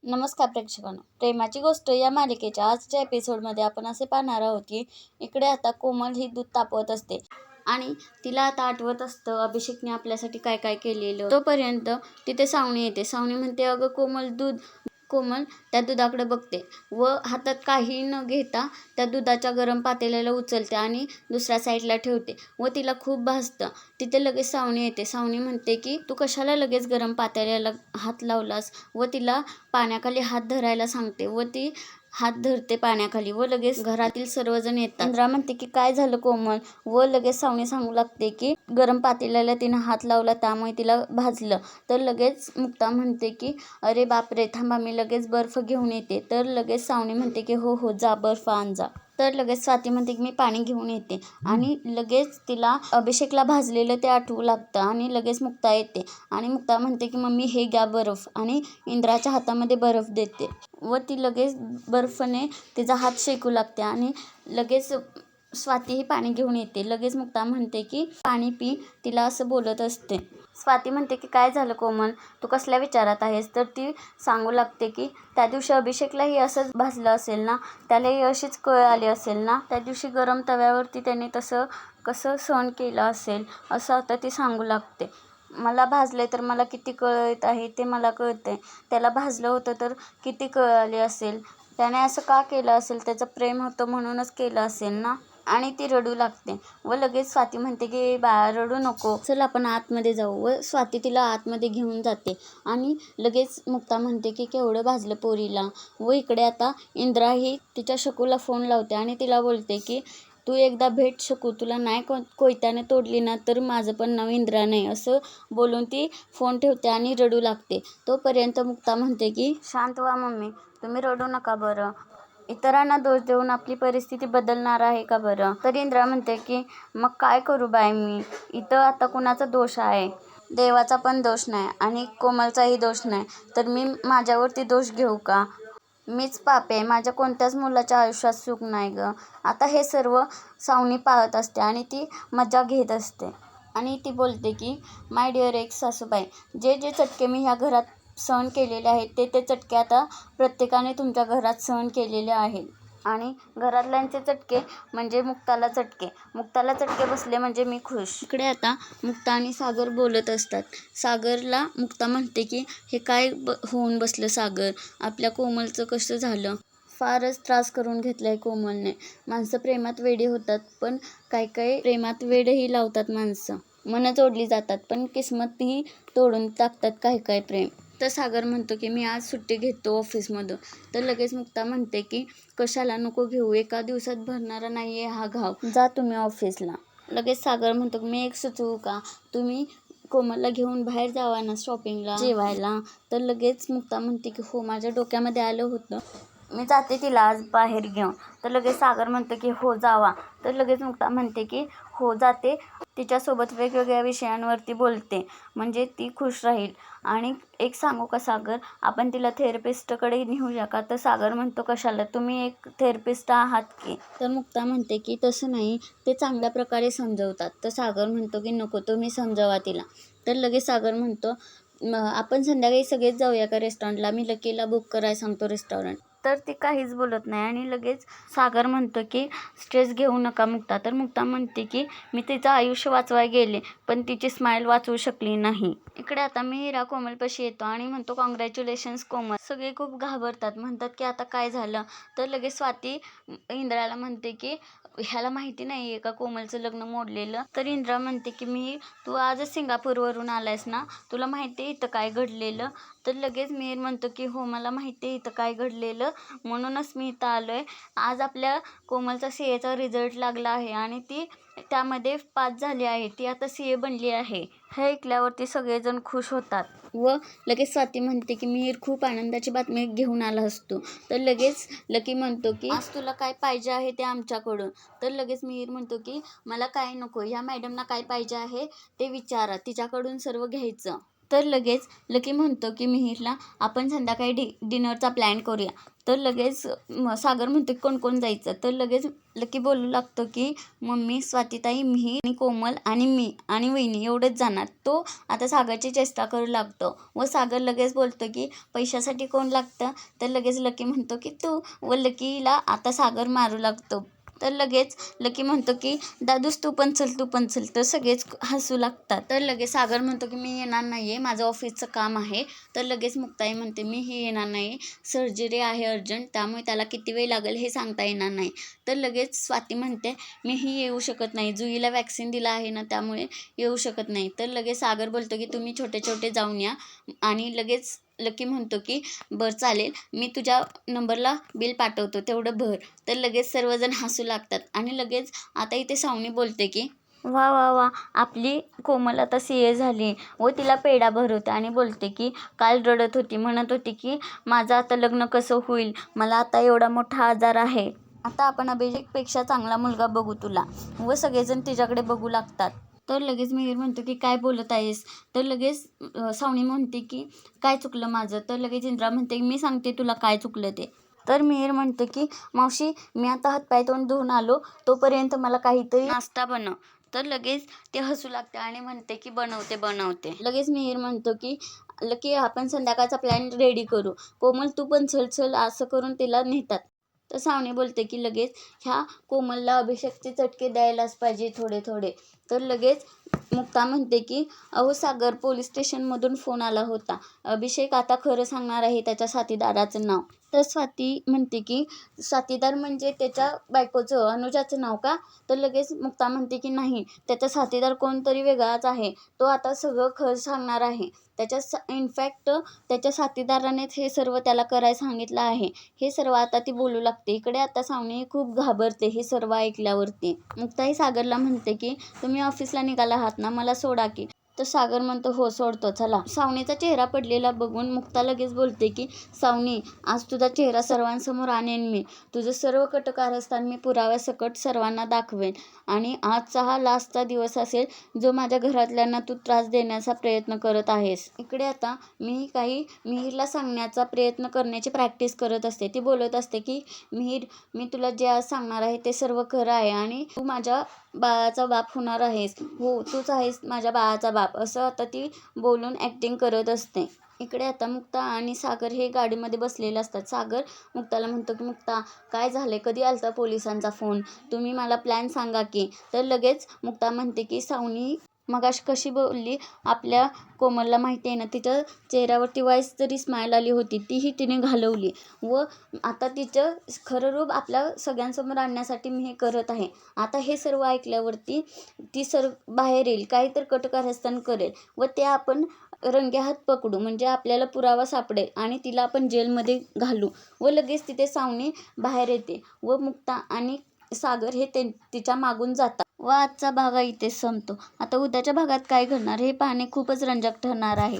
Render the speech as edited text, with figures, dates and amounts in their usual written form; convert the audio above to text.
नमस्कार प्रेक्षकांनो, प्रेमाची गोष्ट या मालिकेच्या आजच्या एपिसोडमध्ये आपण असे पाहणार आहोत की इकडे आता कोमल ही दूध तापवत असते आणि तिला आता आठवत असतं अभिषेकने आपल्यासाठी काय काय केलेलं. तोपर्यंत तिथे सावनी येते. सावनी म्हणते, अगं कोमल दूध. कोमल त्या दुधाकडे बघते व हातात काही न घेता त्या दुधाच्या गरम पातेल्याला उचलते आणि दुसऱ्या साईडला ठेवते व तिला खूप भासतं. तिथे लगेच सावनी येते. सावनी म्हणते की तू कशाला लगेच गरम पातेल्याला हात लावलास, व तिला पाण्याखाली हात धरायला सांगते व ती हात धरते पाण्याखाली व लगेच घरातील सर्वजण येतात. इंद्रा म्हणते की काय झालं कोमल, व लगेच सावनी सांगू लागते की गरम पातेल्याला तिनं हात लावला त्यामुळे तिला भाजलं. तर लगेच मुक्ता म्हणते की अरे बापरे, थांबा मी लगेच बर्फ घेऊन येते. तर लगेच सावनी म्हणते की हो हो जा, बर्फ आण जा. तर लगेच स्वाती म्हणते की मी पाणी घेऊन येते आणि लगेच तिला अभिषेकला भाजलेलं ते आठवू लागतं आणि लगेच मुक्ता येते आणि मुक्ता म्हणते की मम्मी हे घ्या बर्फ, आणि इंद्राच्या हातामध्ये बर्फ देते व ती लगेच बर्फने तिचा हात शेकू लागते आणि लगेच स्वातीही पाणी घेऊन येते. लगेच मुक्ता म्हणते की पाणी पी, तिला असं बोलत असते. स्वाती म्हणते की काय झालं कोमल, तू कसल्या विचारात आहेस. तर ती सांगू लागते की त्या दिवशी अभिषेकलाही असंच भाजलं असेल ना, त्यालाही अशीच कळ आली असेल ना, त्या दिवशी गरम तव्यावरती त्याने तसं कसं सहन केलं असेल, असं आता ती सांगू लागते. मला भाजले तर मला किती कळत आहे ते मला कळते. त्याला भाजलं होतं तर किती कळ आली असेल. त्याने असं का केलं असेल, त्याचं प्रेम होतं म्हणूनच केलं असेल ना. आणि ती रडू लागते व लगेच स्वाती म्हणते की बाळा रडू नको, चल आपण आतमध्ये जाऊ. व स्वाती तिला आतमध्ये घेऊन जाते आणि लगेच मुक्ता म्हणते की केवढं भाजलं पोरीला. व इकडे आता इंद्रा ही तिच्या शकूला फोन लावते आणि तिला बोलते की तू एकदा भेट शकू, तुला नाही कोयत्याने तोडली ना तर माझं पण नाव इंद्रा नाही, असं बोलून ती फोन ठेवते आणि रडू लागते. तोपर्यंत मुक्ता म्हणते की शांत व्हा मम्मी, तुम्ही रडू नका बरं. इतरांना दोष देऊन आपली परिस्थिती बदलणार आहे का बरं. तर इंद्रा म्हणते की मग काय करू बाई मी, इथं आता कुणाचा दोष आहे. देवाचा पण दोष नाही आणि कोमलचाही दोष नाही, तर मी माझ्यावरती दोष घेऊ का. मीच पाप आहे, माझ्या कोणत्याच मुलाच्या आयुष्यात सुख नाही गं. आता हे सर्व सावनी पाहत असते आणि ती मजा घेत असते आणि ती बोलते की माय डिअर एक्स सासूबाई, जे जे चटके मी ह्या घरात सहन केलेले आहेत ते चटके आता प्रत्येकाने तुमच्या घरात सहन केलेले आहेत. आणि घरातल्यांचे चटके म्हणजे मुक्ताला चटके बसले म्हणजे मी खुश. इकडे आता मुक्ता आणि सागर बोलत असतात. सागरला मुक्ता म्हणते की हे काय होऊन बसलं सागर, आपल्या कोमलचं कसं झालं. फारच त्रास करून घेतलाय कोमलने. माणसं प्रेमात वेडी होतात, पण काही प्रेमात वेडही लावतात माणसं. मनं जोडली जातात पण किस्मतही तोडून टाकतात काही प्रेम. तर सागर म्हणतो की मी आज सुट्टी घेतो ऑफिसमधून. तर लगेच मुक्ता म्हणते की कशाला, नको घेऊ, एका दिवसात भरणारा नाही आहे हा घाव, जा तुम्ही ऑफिसला. लगेच सागर म्हणतो मी एक सुचवू का, तुम्ही कोमलला घेऊन बाहेर जावा ना शॉपिंगला, जेवायला. तर लगेच मुक्ता म्हणते की हो, माझ्या डोक्यामध्ये आलं होतं, मी जाते तिला आज बाहेर घेऊन. तर लगेच सागर म्हणतो की हो जावा. तर लगेच मुक्ता म्हणते की हो जाते. तिच्यासोबत वेगवेगळ्या विषयांवरती बोलते म्हणजे ती खुश राहील. आणि एक सांगू का सागर, आपण तिला थेरपिस्टकडे नेऊया का. तर सागर म्हणतो कशाला, तुम्ही एक थेरपिस्ट आहात की. तर मुक्ता म्हणते की तसं नाही, ते चांगल्या प्रकारे समजवतात. तर सागर म्हणतो की नको, तुम्ही समजावा तिला. तर लगेच सागर म्हणतो आपण संध्याकाळी सगळेच जाऊया का रेस्टॉरंटला, मी लकीला बुक करायला सांगतो रेस्टॉरंट. तर ती काहीच बोलत नाही आणि लगेच सागर म्हणतो की स्ट्रेस घेऊ नका मुक्ता. तर मुक्ता म्हणते की मी तिचं आयुष्य वाचवायला गेले पण तिची स्माईल वाचवू शकली नाही. इकडे आता मीरा कोमलपाशी येतो आणि म्हणतो कॉंग्रॅच्युलेशन्स कोमल. सगळे खूप घाबरतात, म्हणतात की आता काय झालं. तर लगेच स्वाती इंद्राला म्हणते की ह्याला माहिती नाही आहे का कोमलचं लग्न मोडलेलं. तर इंद्रा म्हणते की तू आजच सिंगापूरवरून आलायस ना, तुला माहिती आहे इथं काय घडलेलं. तर लगेच मिहीर म्हणतो की हो, मला माहिती आहे इथं काय घडलेलं, म्हणूनच मी इथं आलो आहे. आज आपल्या कोमलचा CAचा रिझल्ट लागला आहे आणि ती त्यामध्ये पास झाली आहे, ती आता CA बनली आहे. हे ऐकल्यावरती सगळेजण खुश होतात व लगेच स्वाती म्हणते की मिहीर खूप आनंदाची बातमी घेऊन आला असतो. तर लगेच लकी म्हणतो की आज तुला काय पाहिजे आहे ते आमच्याकडून. तर लगेच मिहीर म्हणतो की मला काय नको, ह्या मॅडमना काय पाहिजे आहे ते विचारा, तिच्याकडून सर्व घ्यायचं. तर लगेच लकी म्हणतो की मिहिरला आपण संध्याकाळी डिनरचा प्लॅन करूया. तर लगेच सागर म्हणतो की कोण कोण जायचं. तर लगेच लकी बोलू लागतो की मम्मी, स्वातीताई, मिहीर आणि कोमल आणि मी आणि वहिनी एवढंच जाणार. तो आता सागरची चेष्टा करू लागतो व सागर लगेच बोलतो की पैशासाठी कोण लागतं. तर लगेच लकी म्हणतो की तू, व लकीला आता सागर मारू लागतो. तर लगेच लकी म्हणतो की दादूस तू पण चल, तू पण चल. तर सगळेच हसू लागतात. तर लगेच सागर म्हणतो की मी येणार नाही आहे, माझं ऑफिसचं काम आहे. तर लगेच मुक्ताई म्हणते मीही येणार नाही, सर्जरी आहे अर्जंट, त्यामुळे त्याला किती वेळ लागेल हे सांगता येणार नाही. तर लगेच स्वाती म्हणते मीही येऊ शकत नाही, जुईला वॅक्सिन दिला आहे ना, त्यामुळे येऊ शकत नाही. तर लगेच सागर बोलतो की तुम्ही छोटे छोटे जाऊन या. आणि लगेच लकी म्हणतो की बरं चालेल, मी तुझ्या नंबरला बिल पाठवतो, तेवढं भर. तर लगेच सर्वजण हसू लागतात. आणि लगेच आता इथे सावनी बोलते की वा वा वा, आपली कोमल आता CA झाली व तिला पेढा भरवते आणि बोलते की काल रडत होती, म्हणत होती की माझं आता लग्न कसं होईल, मला आता एवढा मोठा आजार आहे, आता आपण अभिषेकपेक्षा चांगला मुलगा बघू तुला. व सगळेजण तिच्याकडे बघू लागतात. तर लगेच मिहीर म्हणतो की काय बोलत आहेस. तर लगेच सावनी म्हणते की काय चुकलं माझं. तर लगेच इंद्रा म्हणते मी सांगते तुला काय चुकलं ते. तर मिहीर म्हणते की मावशी, मी आता हातपाय तोंड धुवून आलो, तोपर्यंत मला काहीतरी नाश्ता बनव. तर लगेच ते हसू लागते आणि म्हणते की बनवते बनवते. लगेच मिहीर म्हणतो की लकी आपण संध्याकाळचा प्लॅन रेडी करू, कोमल तू पण चल चल, असं करून तिला नेतात. तर सावनी बोलते की लगेच ह्या कोमलला अभिषेकचे चटके द्यायलाच पाहिजे थोडे थोडे. तर लगेच मुक्ता म्हणते की अहो सागर, पोलीस स्टेशनमधून फोन आला होता, अभिषेक आता खरं सांगणार आहे त्याच्या साथीदाराचं नाव. तर स्वाती म्हणते की साथीदार म्हणजे त्याच्या बायकोचं अनुजाचं नाव का. तर लगेच मुक्ता म्हणते की नाही, त्याचा साथीदार कोणतरी वेगळाच आहे, तो आता सगळं खरं सांगणार आहे. इनफॅक्ट त्याच्या साथीदारानेच हे सर्व त्याला करायला सांगितलं आहे. हे सर्व आता ती बोलू लागते. इकडे आता सावनी खूप घाबरते हे सर्व ऐकल्यावरती. मुक्ताही सागरला म्हणते की तुम्ही ऑफिसला निघाला आहात ना, मला सोडा की. तर सागर म्हणतो हो सोडतो चला. सावनीचा चेहरा पडलेला बघून मुक्ता लगेच बोलते की सावनी, आज तुझा चेहरा सर्वांसमोर आणेन मी, तुझं सर्व कट कारस्थान मी पुराव्यासकट सर्वांना दाखवेन. आणि आजचा हा लास्टचा दिवस असेल जो माझ्या घरातल्यांना तू त्रास देण्याचा प्रयत्न करत आहेस. इकडे आता मी काही मिहीरला सांगण्याचा प्रयत्न करण्याची प्रॅक्टिस करत असते. ती बोलत असते की मिहीर, मी तुला जे आज सांगणार आहे ते सर्व खरं आहे आणि तू माझ्या बाळाचा बाप होणार आहेस. हो, तूच आहेस माझ्या बाळाचा बाप, असं आता ती बोलून ॲक्टिंग करत असते. इकडे आता मुक्ता आणि सागर हे गाडीमध्ये बसलेले असतात. सागर मुक्ताला म्हणतो की मुक्ता, काय झाले, कधी आलता पोलिसांचा फोन, तुम्ही मला प्लॅन सांगा की. तर लगेच मुक्ता म्हणते की सावनी मगाशी कशी बोलली, आपल्या कोमलला माहिती आहे ना, तिच्या चेहऱ्यावरती वाईस जरी स्माईल आली होती तीही तिने घालवली व आता तिचं खरं रूप आपल्या सगळ्यांसमोर आणण्यासाठी मी हे करत आहे. आता हे सर्व ऐकल्यावरती ती बाहेर येईल, काहीतरी कटकारस्थान करेल व ते आपण रंगेहात पकडू, म्हणजे आपल्याला पुरावा सापडेल आणि तिला आपण जेलमध्ये घालू. व लगेच तिथे सावनी बाहेर येते व मुक्ता आणि सागर हे तिच्या मागून जातात. व आजचा भाग इथेच संपतो. आता उद्याच्या भागात काय घडणार हे पाहणे खूपच रंजक ठरणार आहे.